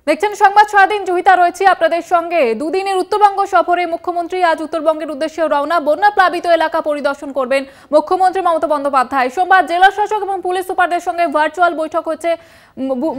দেখছেন সংবাদ সারাদিন। জহিতা রয়েছে আপনাদের সঙ্গে। দুদিনের উত্তরবঙ্গ সফরে মুখ্যমন্ত্রী আজ উত্তরবঙ্গের উদ্দেশ্যে রওনা। বন্যা প্লাবিত এলাকা পরিদর্শন করবেন মুখ্যমন্ত্রী মমতা বন্দ্যোপাধ্যায়। সোমবার জেলা শাসক এবং পুলিশ সুপারদের সঙ্গে ভার্চুয়াল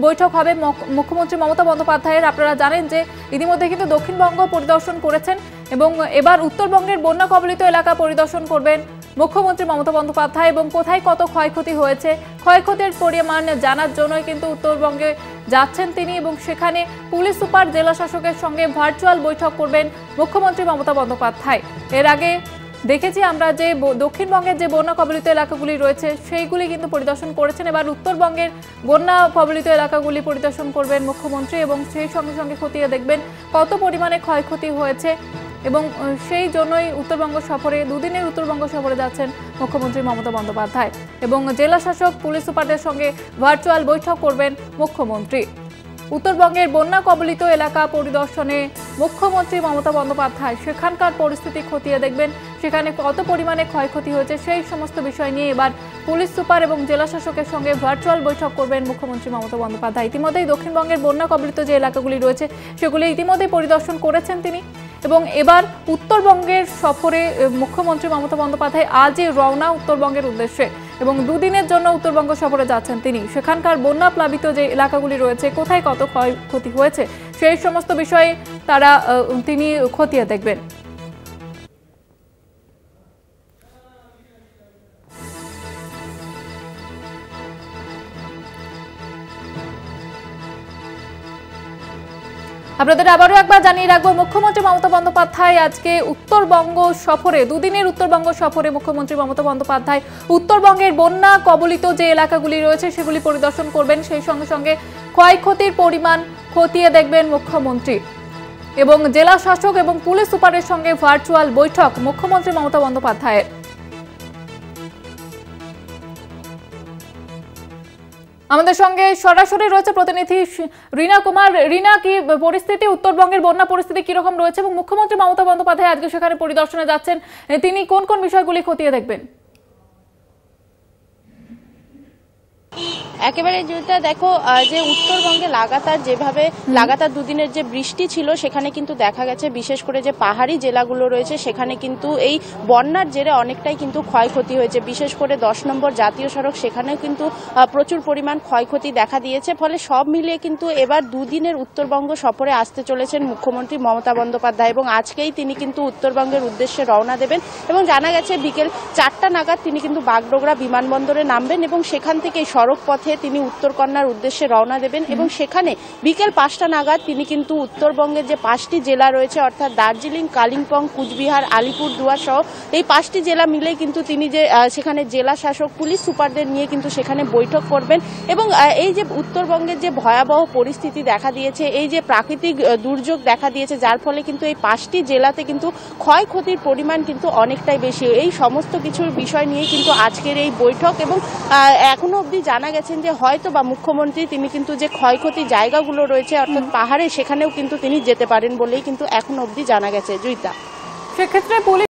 বৈঠক হবে মুখ্যমন্ত্রী মমতা বন্দ্যোপাধ্যায়ের। আপনারা জানেন যে ইতিমধ্যে কিন্তু দক্ষিণবঙ্গ পরিদর্শন করেছেন এবং এবার উত্তরবঙ্গের বন্যা কবলিত এলাকা পরিদর্শন করবেন মুখ্যমন্ত্রী মমতা বন্দ্যোপাধ্যায় এবং কোথায় কত ক্ষয়ক্ষতি হয়েছে, ক্ষয়ক্ষতির পরিমাণ জানার জন্যই কিন্তু উত্তরবঙ্গে যাচ্ছেন তিনি এবং সেখানে পুলিশ সুপার জেলা শাসকের সঙ্গে ভার্চুয়াল বৈঠক করবেন মুখ্যমন্ত্রী মমতা বন্দ্যোপাধ্যায়। এর আগে দেখেছি আমরা যে দক্ষিণবঙ্গের যে বন্যা কবলিত এলাকাগুলি রয়েছে সেইগুলি কিন্তু পরিদর্শন করেছেন। এবার উত্তরবঙ্গের বন্যা কবলিত এলাকাগুলি পরিদর্শন করবেন মুখ্যমন্ত্রী এবং সেই সঙ্গে সঙ্গে খতিয়ে দেখবেন কত পরিমাণে ক্ষয়ক্ষতি হয়েছে এবং সেই জন্যই উত্তরবঙ্গ সফরে, দুদিনের উত্তরবঙ্গ সফরে যাচ্ছেন মুখ্যমন্ত্রী মমতা বন্দ্যোপাধ্যায় এবং জেলা শাসক পুলিশ সুপারদের সঙ্গে ভার্চুয়াল বৈঠক করবেন মুখ্যমন্ত্রী। উত্তরবঙ্গের বন্যা কবলিত এলাকা পরিদর্শনে মুখ্যমন্ত্রী মমতা বন্দ্যোপাধ্যায় সেখানকার পরিস্থিতি খতিয়ে দেখবেন, সেখানে কত পরিমাণে ক্ষয়ক্ষতি হয়েছে সেই সমস্ত বিষয় নিয়ে এবার পুলিশ সুপার এবং জেলা শাসকের সঙ্গে ভার্চুয়াল বৈঠক করবেন মুখ্যমন্ত্রী মমতা বন্দ্যোপাধ্যায়। ইতিমধ্যেই দক্ষিণবঙ্গের বন্যা কবলিত যে এলাকাগুলি রয়েছে সেগুলি ইতিমধ্যেই পরিদর্শন করেছেন তিনি এবং এবার উত্তরবঙ্গের সফরে মুখ্যমন্ত্রী মমতা বন্দ্যোপাধ্যায় আজই রওনা উত্তরবঙ্গের উদ্দেশ্যে এবং দুদিনের জন্য উত্তরবঙ্গ সফরে যাচ্ছেন তিনি। সেখানকার বন্যা প্লাবিত যে এলাকাগুলি রয়েছে, কোথায় কত ক্ষয়ক্ষতি হয়েছে সেই সমস্ত বিষয়ে তিনি খতিয়ে দেখবেন। আপনাদের আবারও একবার জানিয়ে রাখবো, মুখ্যমন্ত্রী মমতা বন্দ্যোপাধ্যায় আজকে উত্তরবঙ্গ সফরে, দুদিনের উত্তরবঙ্গ সফরে মুখ্যমন্ত্রী মমতা বন্দ্যোপাধ্যায় উত্তরবঙ্গের বন্যা কবলিত যে এলাকাগুলি রয়েছে সেগুলি পরিদর্শন করবেন, সেই সঙ্গে সঙ্গে ক্ষয়ক্ষতির পরিমাণ খতিয়ে দেখবেন মুখ্যমন্ত্রী এবং জেলা শাসক এবং পুলিশ সুপারের সঙ্গে ভার্চুয়াল বৈঠক মুখ্যমন্ত্রী মমতা বন্দ্যোপাধ্যায়ের। আমাদের সঙ্গে সরাসরি রয়েছে প্রতিনিধি রিনা কুমার। রিনা, কি পরিস্থিতি, উত্তরবঙ্গের বন্যা পরিস্থিতি কিরকম রয়েছে এবং মুখ্যমন্ত্রী মমতা বন্দ্যোপাধ্যায় আজকে সেখানে পরিদর্শনে যাচ্ছেন, তিনি কোন কোন বিষয়গুলি খতিয়ে দেখবেন? একেবারে যেটা দেখো যে উত্তরবঙ্গে লাগাতার দুদিনের যে বৃষ্টি ছিল সেখানে কিন্তু দেখা গেছে বিশেষ করে যে পাহাড়ি জেলাগুলো রয়েছে সেখানে কিন্তু এই বন্যার জেরে অনেকটাই কিন্তু ক্ষয়ক্ষতি হয়েছে। বিশেষ করে 10 নম্বর জাতীয় সড়ক, সেখানেও কিন্তু প্রচুর পরিমাণ ক্ষয়ক্ষতি দেখা দিয়েছে। ফলে সব মিলিয়ে কিন্তু এবার দুদিনের উত্তরবঙ্গ সফরে আসতে চলেছেন মুখ্যমন্ত্রী মমতা বন্দ্যোপাধ্যায় এবং আজকেই তিনি কিন্তু উত্তরবঙ্গের উদ্দেশ্যে রওনা দেবেন এবং জানা গেছে বিকেল 4টা নাগাদ তিনি কিন্তু বাগডোগরা বিমানবন্দরে নামবেন এবং সেখান থেকে সড়ক পথে তিনি উত্তরকন্যার উদ্দেশ্যে রওনা দেবেন এবং সেখানে বিকেল 5টা নাগাদ তিনি কিন্তু উত্তরবঙ্গের যে 5টি জেলা রয়েছে অর্থাৎ দার্জিলিং, কালিম্পং, কুচবিহার, আলিপুরদুয়ার সহ এই 5টি জেলা মিলে কিন্তু তিনি যে সেখানে জেলা শাসক, পুলিশ সুপারদের নিয়ে কিন্তু সেখানে বৈঠক করবেন এবং এই যে উত্তরবঙ্গের যে ভয়াবহ পরিস্থিতি দেখা দিয়েছে, এই যে প্রাকৃতিক দুর্যোগ দেখা দিয়েছে যার ফলে কিন্তু এই 5টি জেলাতে কিন্তু ক্ষয়ক্ষতির পরিমাণ কিন্তু অনেকটাই বেশি, এই সমস্ত কিছুর বিষয় নিয়ে কিন্তু আজকের এই বৈঠক এবং এখনো অবধি জানা গেছেন যে হয়তো বা মুখ্যমন্ত্রী তিনি কিন্তু যে ক্ষয়ক্ষতি জায়গাগুলো রয়েছে অর্থাৎ পাহাড়ে সেখানেও কিন্তু তিনি যেতে পারেন বলেই কিন্তু এখনো অবধি জানা গেছে। জয়িতা, সেক্ষেত্রে